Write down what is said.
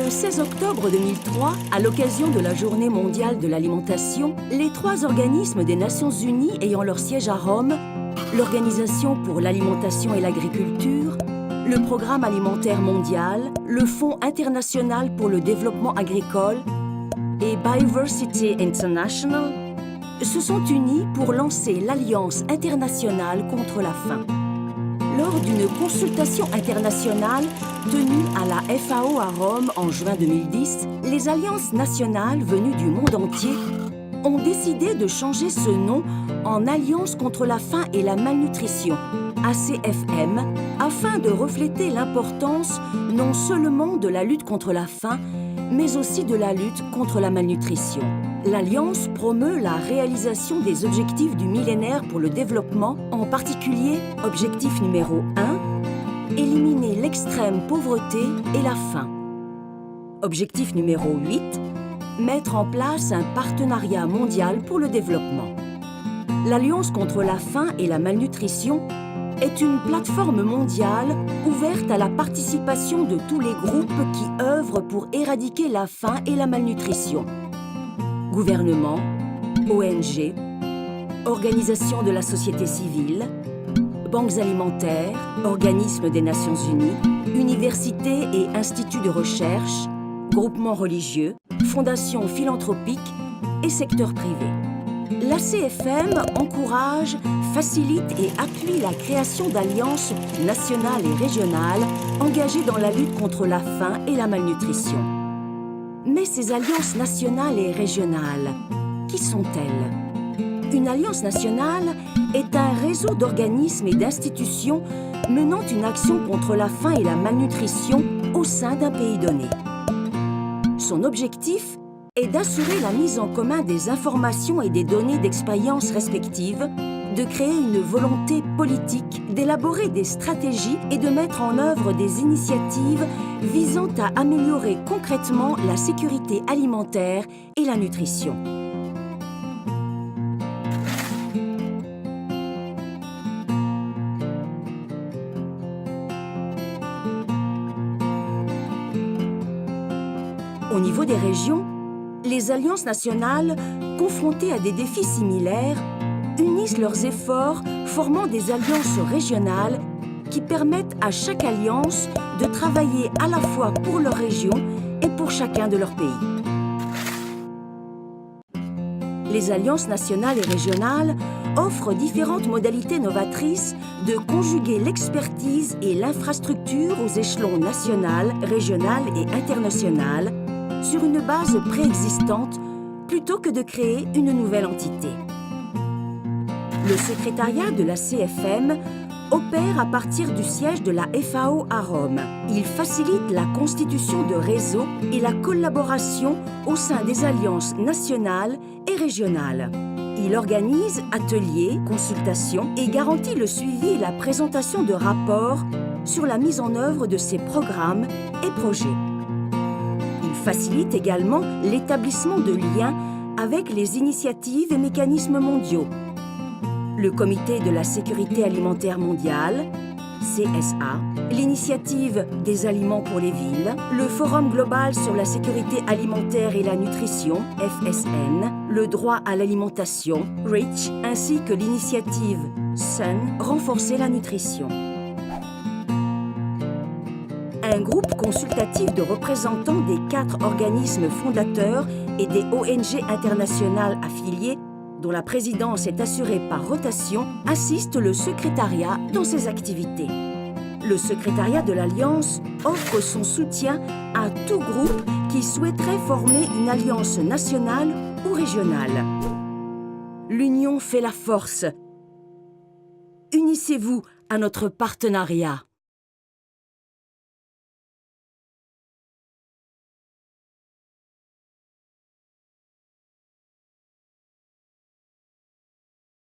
Le 16 octobre 2003, à l'occasion de la Journée mondiale de l'alimentation, les 3 organismes des Nations Unies ayant leur siège à Rome, l'Organisation pour l'alimentation et l'agriculture, le Programme alimentaire mondial, le Fonds international pour le développement agricole et Biodiversity International se sont unis pour lancer l'Alliance internationale contre la faim. Lors d'une consultation internationale tenue à la FAO à Rome en juin 2010, les alliances nationales venues du monde entier ont décidé de changer ce nom en Alliance contre la faim et la malnutrition, ACFM, afin de refléter l'importance non seulement de la lutte contre la faim, mais aussi de la lutte contre la malnutrition. L'Alliance promeut la réalisation des objectifs du millénaire pour le développement, en particulier objectif numéro 1, éliminer l'extrême pauvreté et la faim. Objectif numéro 8, mettre en place un partenariat mondial pour le développement. L'Alliance contre la faim et la malnutrition est une plateforme mondiale ouverte à la participation de tous les groupes qui œuvrent pour éradiquer la faim et la malnutrition. Gouvernements, ONG, organisations de la société civile, banques alimentaires, organismes des Nations Unies, universités et instituts de recherche, groupements religieux, fondations philanthropiques et secteurs privés. L'ACFM encourage, facilite et appuie la création d'alliances nationales et régionales engagées dans la lutte contre la faim et la malnutrition. Mais ces alliances nationales et régionales, qui sont-elles? Une alliance nationale est un réseau d'organismes et d'institutions menant une action contre la faim et la malnutrition au sein d'un pays donné. Son objectif est d'assurer la mise en commun des informations et des données d'expérience respectives, de créer une volonté politique, d'élaborer des stratégies et de mettre en œuvre des initiatives visant à améliorer concrètement la sécurité alimentaire et la nutrition. Au niveau des régions, les alliances nationales, confrontées à des défis similaires, unissent leurs efforts, formant des alliances régionales qui permettent à chaque alliance de travailler à la fois pour leur région et pour chacun de leurs pays. Les alliances nationales et régionales offrent différentes modalités novatrices de conjuguer l'expertise et l'infrastructure aux échelons national, régional et international sur une base préexistante plutôt que de créer une nouvelle entité. Le secrétariat de la CFM opère à partir du siège de la FAO à Rome. Il facilite la constitution de réseaux et la collaboration au sein des alliances nationales et régionales. Il organise ateliers, consultations et garantit le suivi et la présentation de rapports sur la mise en œuvre de ses programmes et projets. Il facilite également l'établissement de liens avec les initiatives et mécanismes mondiaux. Le Comité de la sécurité alimentaire mondiale, CSA, l'Initiative des aliments pour les villes, le Forum global sur la sécurité alimentaire et la nutrition, FSN, le droit à l'alimentation, REACH, ainsi que l'initiative SUN, renforcer la nutrition. Un groupe consultatif de représentants des 4 organismes fondateurs et des ONG internationales affiliées dont la présidence est assurée par rotation, assiste le secrétariat dans ses activités. Le secrétariat de l'Alliance offre son soutien à tout groupe qui souhaiterait former une alliance nationale ou régionale. L'union fait la force. Unissez-vous à notre partenariat.